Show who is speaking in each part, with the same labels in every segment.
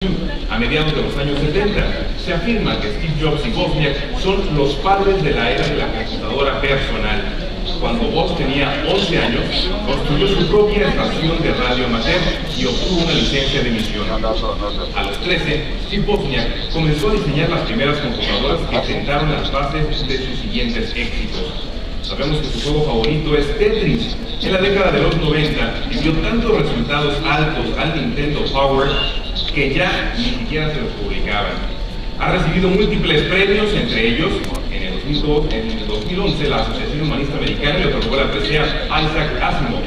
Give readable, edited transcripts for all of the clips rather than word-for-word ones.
Speaker 1: A mediados de los años 70, se afirma que Steve Jobs y Wozniak son los padres de la era de la computadora personal. Cuando Woz tenía 11 años, construyó su propia estación de radio amateur y obtuvo una licencia de emisión. A los 13, Steve Wozniak comenzó a diseñar las primeras computadoras que sentaron las bases de sus siguientes éxitos. Sabemos que su juego favorito es Tetris. En la década de los 90, dio tantos resultados altos al Nintendo Power que ya ni siquiera se los publicaban. Ha recibido múltiples premios, entre ellos, en el 2011, la Asociación Humanista Americana le otorgó la presea Isaac Asimov.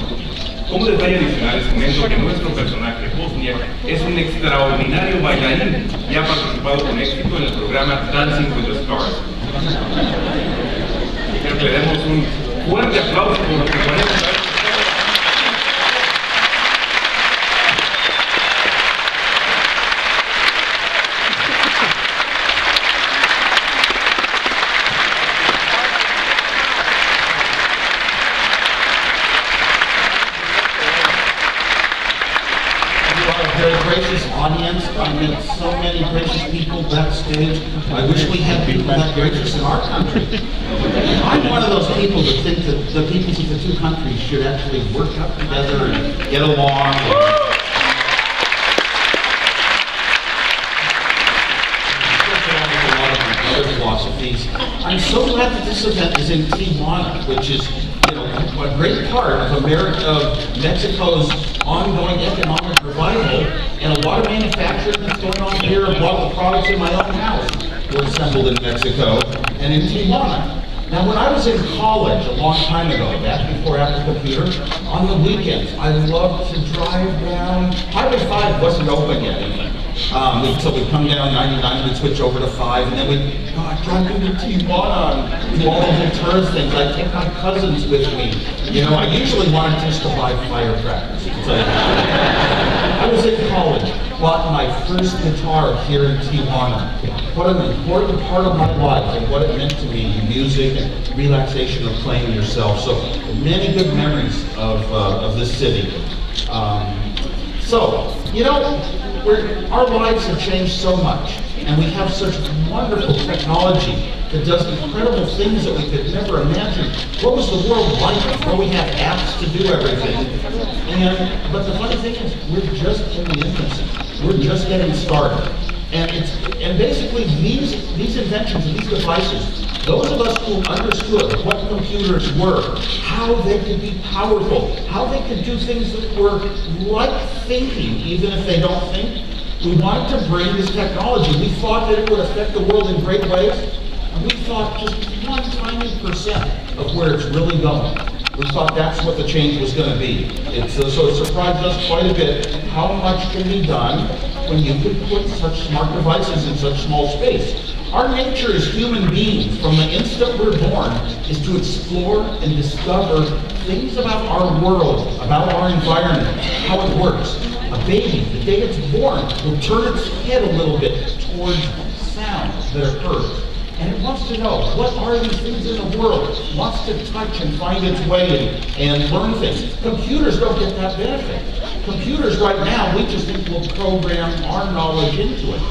Speaker 1: Como detalle adicional, les comento que nuestro personaje, Wozniak, es un extraordinario bailarín y ha participado con éxito en el programa Dancing with the Stars. Quiero que le demos un fuerte aplauso por lo que ponemos.
Speaker 2: Gracious audience. I met so many gracious people backstage. I wish we had people that gracious in our country. I'm one of those people that think that the peoples of the two countries should actually work up together and get along. Philosophies. I'm so glad that this event is in Tijuana, which is, a great part of Mexico's ongoing economic revival, and a lot of manufacturing that's going on here. A lot of the products in my own house were assembled in Mexico and in Tijuana. Now, when I was in college a long time ago, back before Apple Computer, on the weekends, I loved to drive down. Highway 5 wasn't open yet. So we'd come down 99, we'd switch over to 5, and then we'd drive into Tijuana and do all the whole tourist things. I'd take my cousins with me. I usually wanted just to buy firecrackers. I was in college, bought my first guitar here in Tijuana. What an important part of my life and what it meant to me, music and relaxation of playing yourself. So many good memories of this city. Our lives have changed so much, and we have such wonderful technology that does incredible things that we could never imagine. What was the world like before we had apps to do everything? But the funny thing is, we're just in the infancy. We're just getting started. And basically these inventions and these devices, those of us who understood what computers were, how they could be powerful, how they could do things that were like thinking, even if they don't think, we wanted to bring this technology. We thought that it would affect the world in great ways, and we thought just one tiny % of where it's really going. We thought that's what the change was going to be. So it surprised us quite a bit how much can be done when you could put such smart devices in such small space. Our nature as human beings, from the instant we're born, is to explore and discover things about our world, about our environment, how it works. A baby, the day it's born, will turn its head a little bit towards sounds that are heard. And it wants to know, what are these things in the world? It wants to touch and find its way and learn things. Computers don't get that benefit. Computers right now, we just think we'll program our knowledge into it.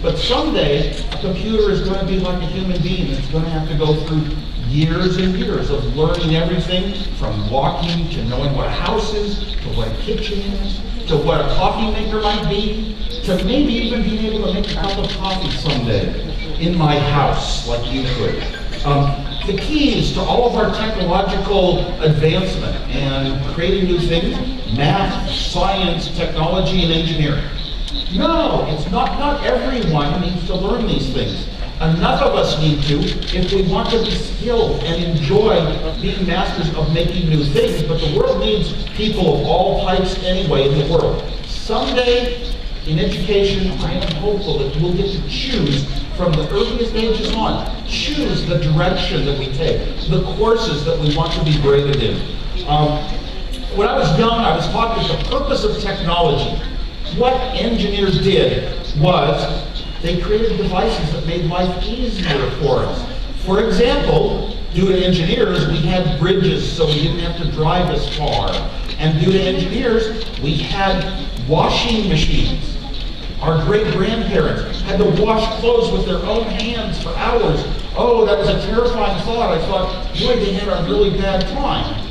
Speaker 2: But someday, a computer is going to be like a human being. It's going to have to go through years and years of learning everything from walking to knowing what a house is, to what a kitchen is, to what a coffee maker might be, to maybe even being able to make a cup of coffee someday in my house like you could. The key is to all of our technological advancement and creating new things, math, science, technology, and engineering. No, it's not everyone needs to learn these things. Enough of us need to if we want to be skilled and enjoy being masters of making new things, but the world needs people of all types anyway in the world. Someday, in education, I am hopeful that we'll get to choose from the earliest ages on, choose the direction that we take, the courses that we want to be graded in. When I was young, I was taught that the purpose of technology, what engineers did was they created devices that made life easier for us. For example, due to engineers, we had bridges so we didn't have to drive as far. And due to engineers, we had washing machines. Our great-grandparents had to wash clothes with their own hands for hours. Oh, that was a terrifying thought. I thought, boy, they had a really bad time.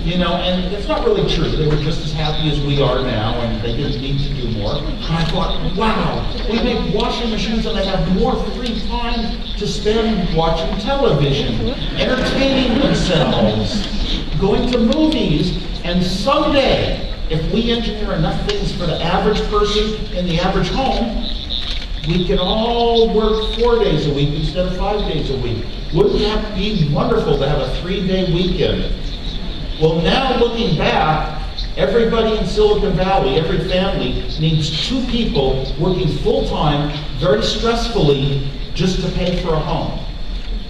Speaker 2: You know, and it's not really true. They were just as happy as we are now, and they didn't need to do more. And I thought, wow, we make washing machines and they have more free time to spend watching television, entertaining themselves, going to movies, and someday, if we engineer enough things for the average person in the average home, we can all work 4 days a week instead of 5 days a week. Wouldn't that be wonderful to have a 3-day weekend? Well, now looking back, everybody in Silicon Valley, every family, needs 2 people working full-time, very stressfully, just to pay for a home.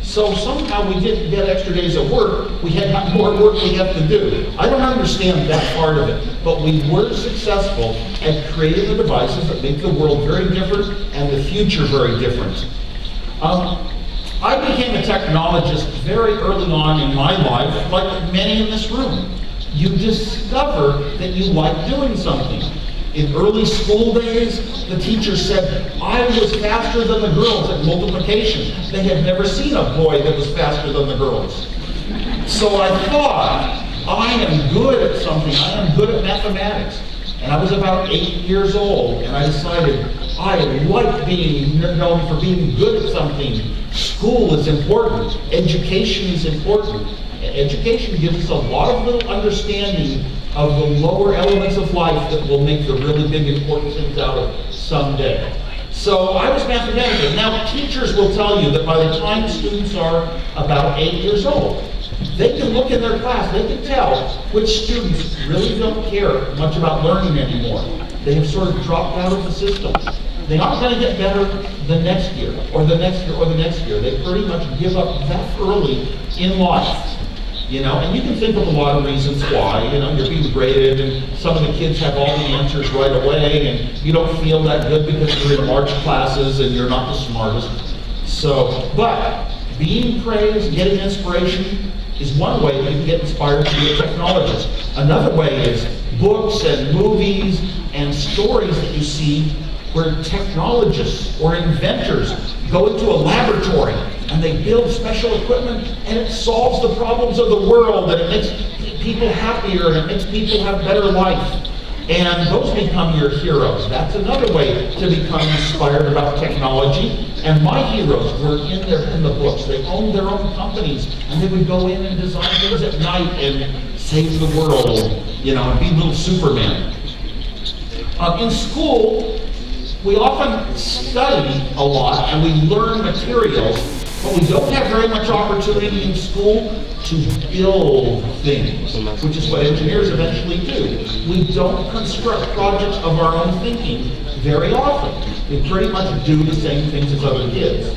Speaker 2: So somehow we didn't get extra days of work, we had more work we have to do. I don't understand that part of it, but we were successful at creating the devices that make the world very different and the future very different. I became a technologist very early on in my life, like many in this room. You discover that you like doing something. In early school days, the teacher said, I was faster than the girls at multiplication. They had never seen a boy that was faster than the girls. So I thought, I am good at something. I am good at mathematics. And I was about 8 years old, and I decided, I like being known for being good at something. School is important. Education is important. Education gives us a lot of little understanding of the lower elements of life that will make the really big important things out of someday. So I was mathematical. Now teachers will tell you that by the time students are about 8 years old, they can look in their class, they can tell which students really don't care much about learning anymore. They have sort of dropped out of the system. They aren't going to get better the next year, or the next year, or the next year. They pretty much give up that early in life. You know, and you can think of a lot of reasons why. You know, you're being graded, and some of the kids have all the answers right away, and you don't feel that good because you're in large classes and you're not the smartest. So, but being praised, getting inspiration is one way that you can get inspired to be a technologist. Another way is books and movies and stories that you see where technologists or inventors go into a laboratory and they build special equipment and it solves the problems of the world and it makes people happier and it makes people have better life. And those become your heroes. That's another way to become inspired about technology. And my heroes were in the books. They owned their own companies and they would go in and design things at night and save the world, you know, and be little Superman. In school, we often study a lot and we learn materials, but we don't have very much opportunity in school to build things, which is what engineers eventually do. We don't construct projects of our own thinking very often. We pretty much do the same things as other kids.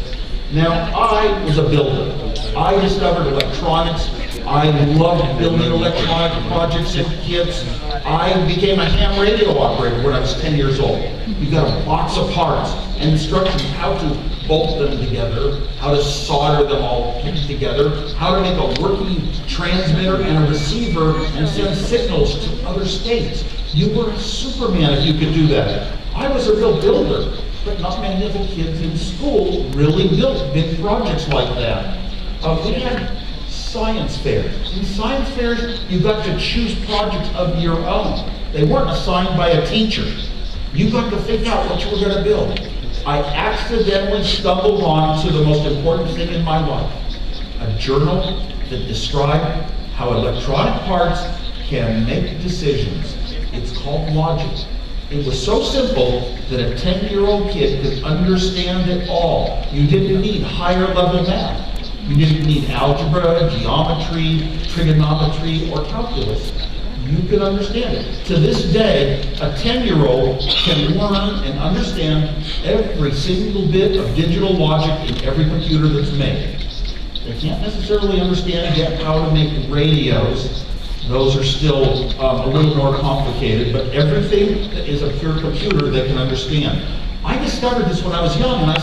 Speaker 2: Now, I was a builder. I discovered electronics. I loved building electronic projects and kits. I became a ham radio operator when I was 10 years old. You got a box of parts and instructions how to bolt them together, how to solder them all together, how to make a working transmitter and a receiver and send signals to other states. You were a Superman if you could do that. I was a real builder, but not many of the kids in school really built big projects like that. We had science fairs. In science fairs, you got to choose projects of your own. They weren't assigned by a teacher. You got to figure out what you were going to build. I accidentally stumbled on to the most important thing in my life, a journal that described how electronic parts can make decisions. It's called Logic. It was so simple that a 10-year-old kid could understand it all. You didn't need higher level math. You didn't need algebra, geometry, trigonometry, or calculus. You could understand it. To this day, a 10-year-old can learn and understand every single bit of digital logic in every computer that's made. They can't necessarily understand yet how to make radios. Those are still a little more complicated, but everything that is a pure computer they can understand. I discovered this when I was young, and I